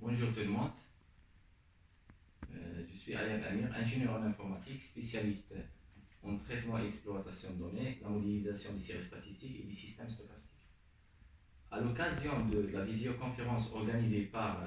Bonjour tout le monde. Je suis Ayab Amir, ingénieur en informatique, spécialiste en traitement et exploitation de données, la modélisation des séries statistiques et des systèmes stochastiques. À l'occasion de la visioconférence organisée par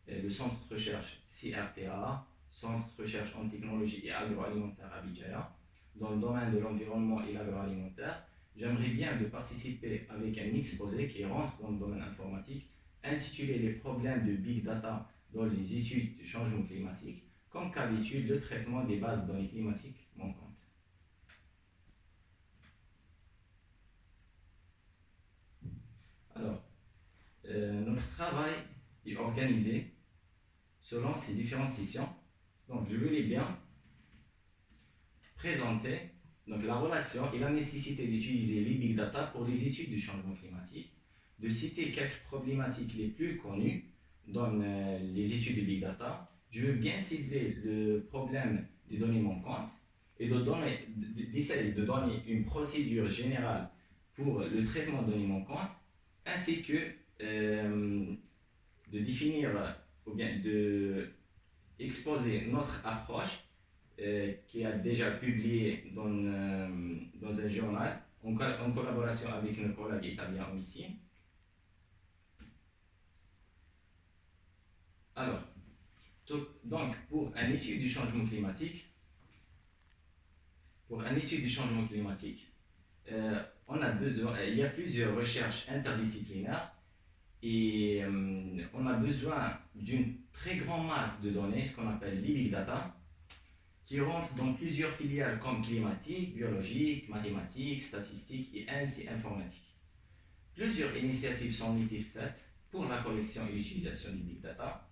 le centre de recherche CRTA, Centre de recherche en technologie et agroalimentaire à Bijaya, dans le domaine de l'environnement et l'agroalimentaire, j'aimerais bien de participer avec un exposé qui rentre dans le domaine informatique, intitulé Les problèmes de Big Data dans les issues du changement climatique, comme cas d'étude le traitement des bases de données climatiques manquantes. Alors, notre travail est organisé selon ces différentes sessions. Donc, je voulais bien présenter donc, la relation et la nécessité d'utiliser les big data pour les études du changement climatique, de citer quelques problématiques les plus connues dans les études de big data. Je veux bien cibler le problème des données manquantes et d'essayer de donner une procédure générale pour le traitement de données manquantes, ainsi que de définir ou bien de exposer notre approche qui a déjà publié dans un journal en collaboration avec nos collègues italiens ici. Alors, donc pour une étude du changement climatique, il y a plusieurs recherches interdisciplinaires et on a besoin d'une très grande masse de données, ce qu'on appelle les big data, qui rentrent dans plusieurs filières comme climatique, biologique, mathématiques, statistiques et ainsi informatique. Plusieurs initiatives sont été faites pour la collection et l'utilisation des big data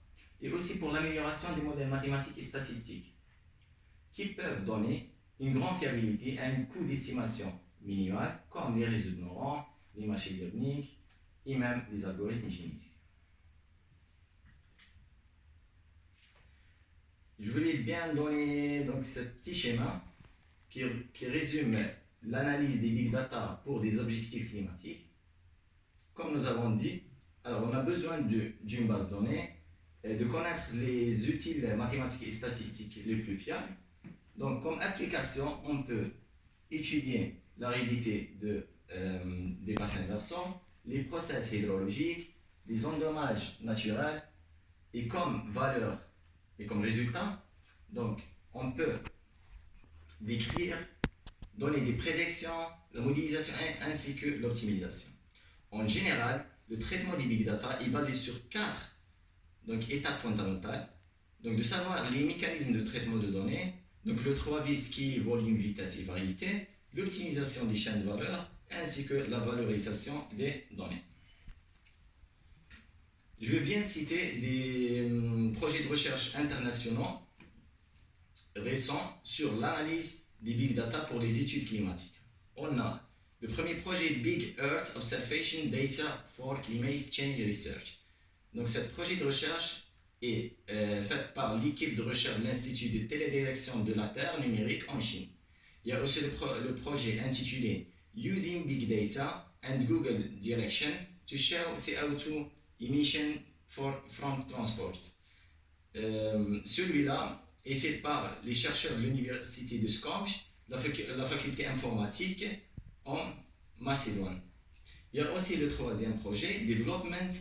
et aussi pour l'amélioration des modèles mathématiques et statistiques qui peuvent donner une grande fiabilité à un coût d'estimation minimal comme les réseaux de neurones, les machine learning et même les algorithmes génétiques. Je voulais bien donner donc ce petit schéma qui résume l'analyse des big data pour des objectifs climatiques. Comme nous avons dit, alors on a besoin d'une base de données, de connaître les outils mathématiques et statistiques les plus fiables. Donc comme application, on peut étudier l'aridité des bassins versants, les process hydrologiques, les endommages naturels et comme valeur et comme résultat, donc on peut décrire, donner des prédictions, la modélisation ainsi que l'optimisation. En général, le traitement des big data est basé sur 4 étapes fondamentales. Donc de savoir les mécanismes de traitement de données, donc le 3 vis qui est volume, vitesse et variété, l'optimisation des chaînes de valeur ainsi que la valorisation des données. Je veux bien citer des projets de recherche internationaux récents sur l'analyse des big data pour les études climatiques. On a le premier projet Big Earth Observation Data for Climate Change Research. Donc, ce projet de recherche est fait par l'équipe de recherche de l'Institut de télédétection de la Terre numérique en Chine. Il y a aussi le projet intitulé Using Big Data and Google Direction to Show CO2 Emission from Transports. Celui-là est fait par les chercheurs de l'université de Skopje, la faculté informatique en Macédoine. Il y a aussi le troisième projet, Development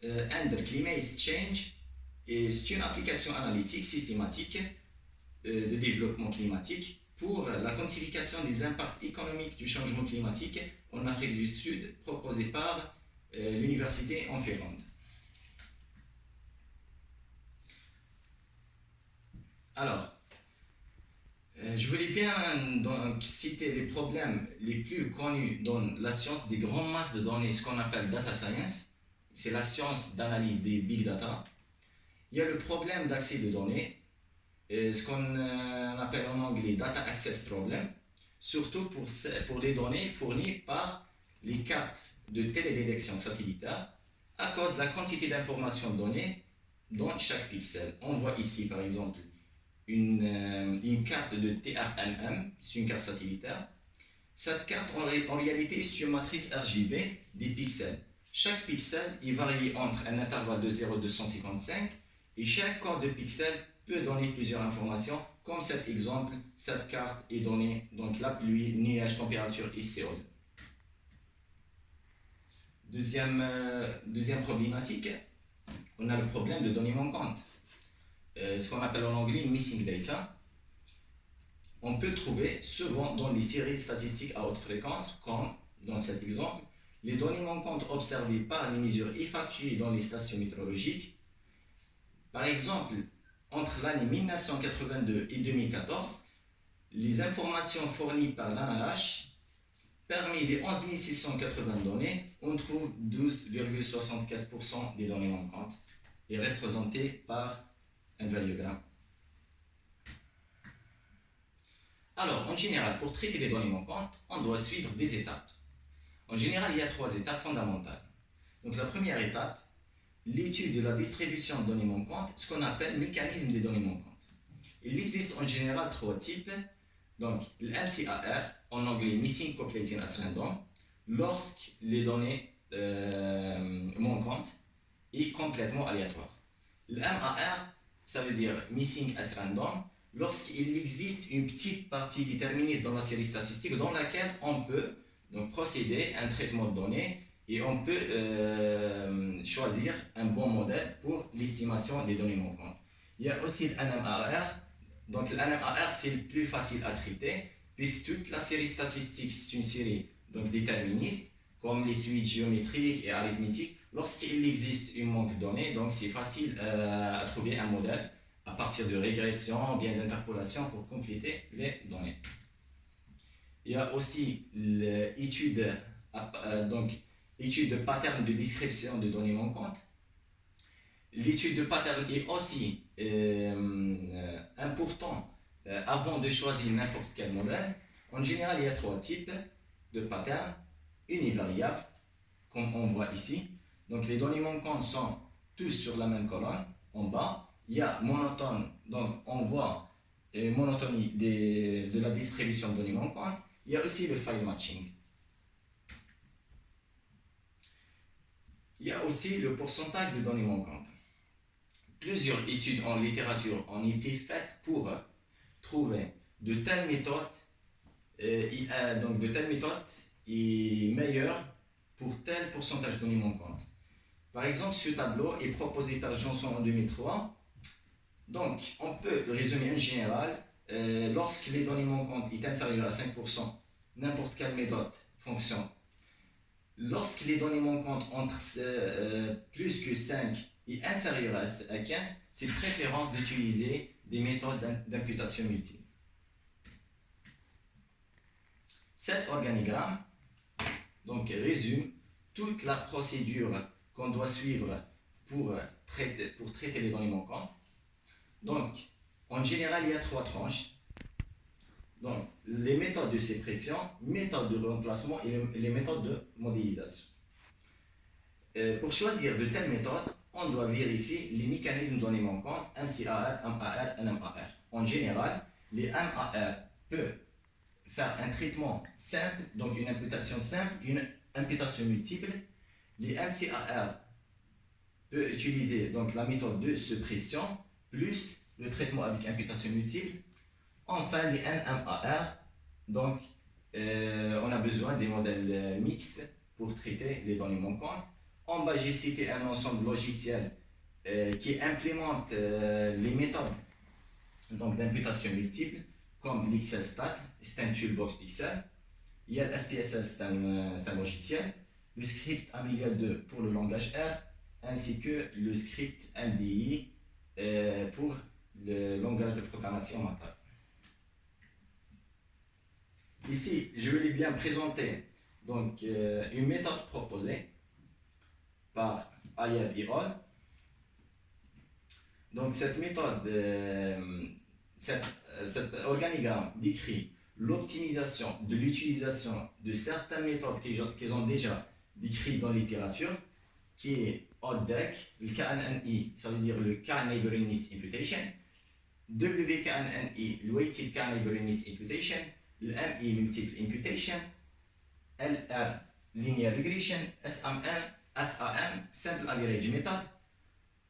and Climate Change, et c'est une application analytique systématique de développement climatique pour la quantification des impacts économiques du changement climatique en Afrique du Sud, proposé par l'université en Finlande. Alors, je voulais bien donc citer les problèmes les plus connus dans la science des grandes masses de données, ce qu'on appelle data science. C'est la science d'analyse des big data. Il y a le problème d'accès de données, ce qu'on appelle en anglais data access problem, surtout pour les données fournies par les cartes de télédétection satellitaire à cause de la quantité d'informations données dans chaque pixel. On voit ici par exemple une carte de TRMM, c'est une carte satellitaire. Cette carte en réalité est une matrice RGB des pixels. chaque pixel il varie entre un intervalle de 0 et 255 et chaque code de pixel peut donner plusieurs informations comme cet exemple, cette carte est donnée donc la pluie, nuage, température et CO2. Deuxième problématique, on a le problème de données manquantes, ce qu'on appelle en anglais missing data. On peut trouver souvent dans les séries statistiques à haute fréquence, comme dans cet exemple, les données manquantes observées par les mesures effectuées dans les stations météorologiques. Par exemple, entre l'année 1982 et 2014, les informations fournies par l'ANRH, parmi les 11 680 données, on trouve 12,64% des données manquantes et représentées par un variogramme. Alors, en général, pour traiter les données manquantes, on doit suivre des étapes. En général, il y a 3 étapes fondamentales. Donc, la première étape, l'étude de la distribution de données manquantes, ce qu'on appelle mécanisme des données manquantes. Il existe en général 3 types. Donc, le MCAR, en anglais Missing Completing at Random, lorsque les données manquantes est complètement aléatoire. Le MAR, ça veut dire Missing at Random, lorsqu'il existe une petite partie déterministe dans la série statistique dans laquelle on peut donc procéder à un traitement de données et on peut choisir un bon modèle pour l'estimation des données manquantes. Il y a aussi le NMAR. Donc le NMAR c'est le plus facile à traiter puisque toute la série statistique c'est une série donc déterministe comme les suites géométriques et arithmétiques. Lorsqu'il existe un manque de données, donc c'est facile à trouver un modèle à partir de régression ou bien d'interpolation pour compléter les données. Il y a aussi l'étude de pattern de description de données manquantes. L'étude de pattern est aussi important avant de choisir n'importe quel modèle. En général, il y a 3 types de patterns univariables, comme on voit ici. Donc les données manquantes sont tous sur la même colonne en bas. Il y a monotone, donc on voit monotonie de la distribution de données manquantes. Il y a aussi le file matching. Il y a aussi le pourcentage de données manquantes. Plusieurs études en littérature ont été faites pour trouver de telles méthodes, est meilleure pour tel pourcentage de données manquantes. Par exemple, ce tableau est proposé par Johnson en 2003. Donc, on peut le résumer en général. Lorsque les données manquantes sont inférieures à 5%, n'importe quelle méthode fonctionne. Lorsque les données manquantes entre plus que 5 et inférieures à 15, c'est préférence d'utiliser des méthodes d'imputation multiple. Cet organigramme donc, résume toute la procédure qu'on doit suivre pour traiter les données manquantes. Donc, en général, il y a 3 tranches. Donc, les méthodes de sépression, méthodes de remplacement et les méthodes de modélisation. Pour choisir de telles méthodes, on doit vérifier les mécanismes de données manquantes, MCAR, MAR, NMAR. En général, les MAR peuvent faire un traitement simple, donc une imputation simple, une imputation multiple. Les MCAR peuvent utiliser donc, la méthode de suppression plus le traitement avec imputation multiple. Enfin, les NMAR, donc on a besoin des modèles mixtes pour traiter les données manquantes. En bas, j'ai cité un ensemble logiciel qui implémente les méthodes d'imputation multiple, comme l'XLStat, c'est un toolbox Excel. Il y a le SPSS, c'est un logiciel. Le script Amiga 2 pour le langage R, ainsi que le script MDI pour le langage de programmation mentale. Ici, je vais bien présenter donc, une méthode proposée par Ayab et al. Donc cette méthode, cet organigramme décrit l'optimisation de l'utilisation de certaines méthodes qu'ils ont déjà décrites dans la littérature, qui est ODDEC, le KNNI, ça veut dire le K-Neighboriness Imputation, WKNNI, le Weighted K-Neighboriness Imputation, le MI Multiple Imputation, LR Linear Regression, SMN SAM, Simple Average Method,